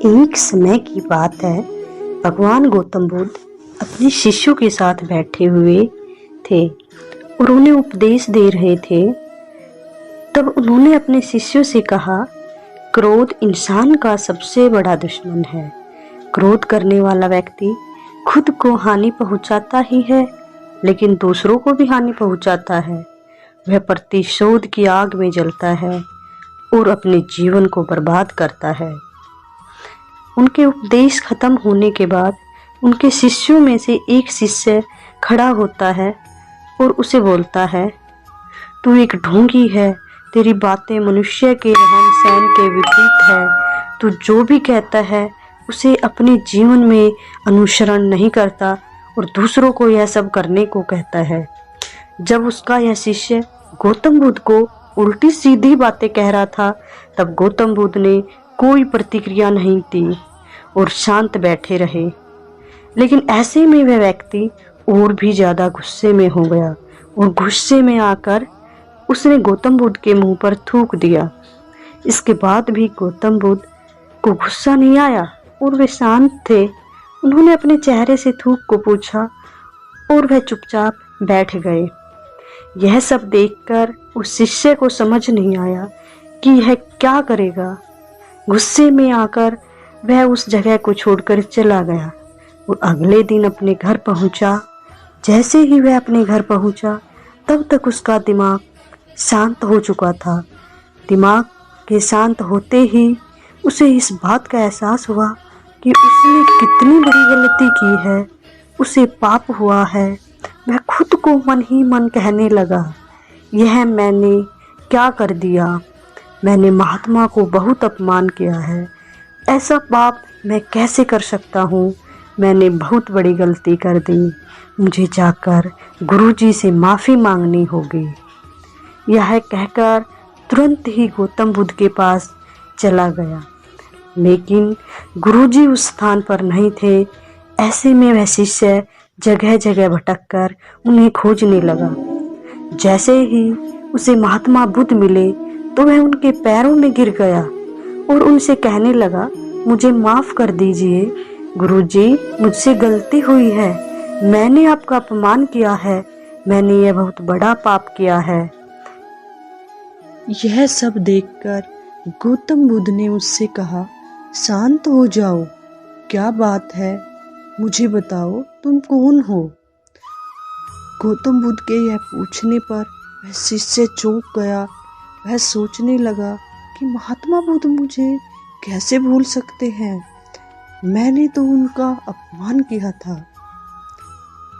एक समय की बात है। भगवान गौतम बुद्ध अपने शिष्यों के साथ बैठे हुए थे और उन्हें उपदेश दे रहे थे। तब उन्होंने अपने शिष्यों से कहा, क्रोध इंसान का सबसे बड़ा दुश्मन है। क्रोध करने वाला व्यक्ति खुद को हानि पहुंचाता ही है, लेकिन दूसरों को भी हानि पहुंचाता है। वह प्रतिशोध की आग में जलता है और अपने जीवन को बर्बाद करता है। उनके उपदेश खत्म होने के बाद उनके शिष्यों में से एक शिष्य खड़ा होता है और उसे बोलता है, तू एक ढोंगी है, तेरी बातें मनुष्य के रहन सहन के विपरीत है। तू जो भी कहता है उसे अपने जीवन में अनुसरण नहीं करता और दूसरों को यह सब करने को कहता है। जब उसका यह शिष्य गौतम बुद्ध को उल्टी सीधी बातें कह रहा था, तब गौतम बुद्ध ने कोई प्रतिक्रिया नहीं दी और शांत बैठे रहे। लेकिन ऐसे में वह व्यक्ति और भी ज्यादा गुस्से में हो गया और गुस्से में आकर उसने गौतम बुद्ध के मुंह पर थूक दिया। इसके बाद भी गौतम बुद्ध को गुस्सा नहीं आया और वे शांत थे। उन्होंने अपने चेहरे से थूक को पूछा और वह चुपचाप बैठ गए। यह सब देखकर उस शिष्य को समझ नहीं आया कि यह क्या करेगा। गुस्से में आकर वह उस जगह को छोड़कर चला गया और अगले दिन अपने घर पहुंचा। जैसे ही वह अपने घर पहुंचा, तब तक उसका दिमाग शांत हो चुका था। दिमाग के शांत होते ही उसे इस बात का एहसास हुआ कि उसने कितनी बड़ी गलती की है, उसे पाप हुआ है। वह खुद को मन ही मन कहने लगा, यह मैंने क्या कर दिया। मैंने महात्मा को बहुत अपमान किया है। ऐसा पाप मैं कैसे कर सकता हूँ। मैंने बहुत बड़ी गलती कर दी। मुझे जाकर गुरुजी से माफ़ी मांगनी होगी। यह कहकर तुरंत ही गौतम बुद्ध के पास चला गया, लेकिन गुरुजी उस स्थान पर नहीं थे। ऐसे में वह शिष्य जगह जगह भटककर उन्हें खोजने लगा। जैसे ही उसे महात्मा बुद्ध मिले तो वह उनके पैरों में गिर गया और उनसे कहने लगा, मुझे माफ़ कर दीजिए गुरुजी, मुझसे गलती हुई है। मैंने आपका अपमान किया है। मैंने यह बहुत बड़ा पाप किया है। यह सब देखकर गौतम बुद्ध ने उससे कहा, शांत हो जाओ, क्या बात है, मुझे बताओ तुम कौन हो। गौतम बुद्ध के यह पूछने पर वह शिष्य चौंक गया। वह सोचने लगा कि महात्मा बुद्ध मुझे कैसे भूल सकते हैं, मैंने तो उनका अपमान किया था।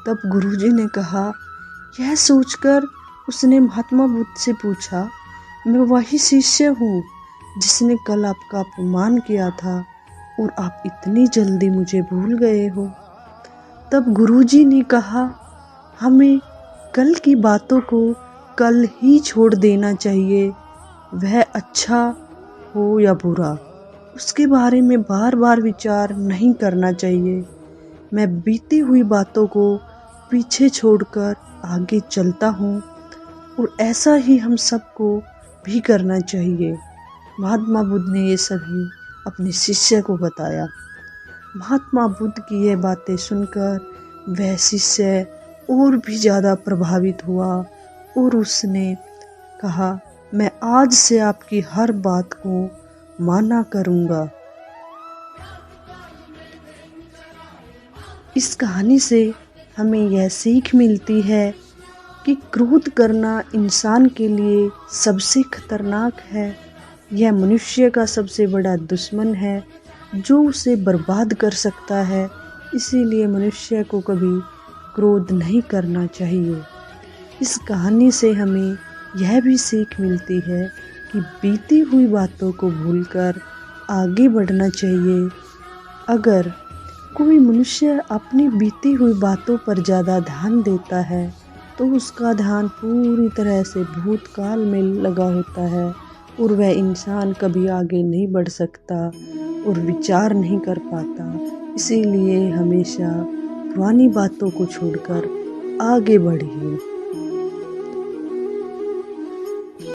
तब गुरुजी ने कहा, यह सोचकर उसने महात्मा बुद्ध से पूछा, मैं वही शिष्य हूँ जिसने कल आपका अपमान किया था और आप इतनी जल्दी मुझे भूल गए हो। तब गुरुजी ने कहा, हमें कल की बातों को कल ही छोड़ देना चाहिए। वह अच्छा हो या बुरा, उसके बारे में बार बार विचार नहीं करना चाहिए। मैं बीती हुई बातों को पीछे छोड़कर आगे चलता हूँ और ऐसा ही हम सबको भी करना चाहिए। महात्मा बुद्ध ने ये सभी अपने शिष्य को बताया। महात्मा बुद्ध की यह बातें सुनकर वह शिष्य और भी ज़्यादा प्रभावित हुआ और उसने कहा, मैं आज से आपकी हर बात को माना करूँगा। इस कहानी से हमें यह सीख मिलती है कि क्रोध करना इंसान के लिए सबसे खतरनाक है। यह मनुष्य का सबसे बड़ा दुश्मन है जो उसे बर्बाद कर सकता है। इसीलिए मनुष्य को कभी क्रोध नहीं करना चाहिए। इस कहानी से हमें यह भी सीख मिलती है कि बीती हुई बातों को भूलकर आगे बढ़ना चाहिए। अगर कोई मनुष्य अपनी बीती हुई बातों पर ज़्यादा ध्यान देता है तो उसका ध्यान पूरी तरह से भूतकाल में लगा होता है और वह इंसान कभी आगे नहीं बढ़ सकता और विचार नहीं कर पाता। इसीलिए हमेशा पुरानी बातों को छोड़कर आगे बढ़िए।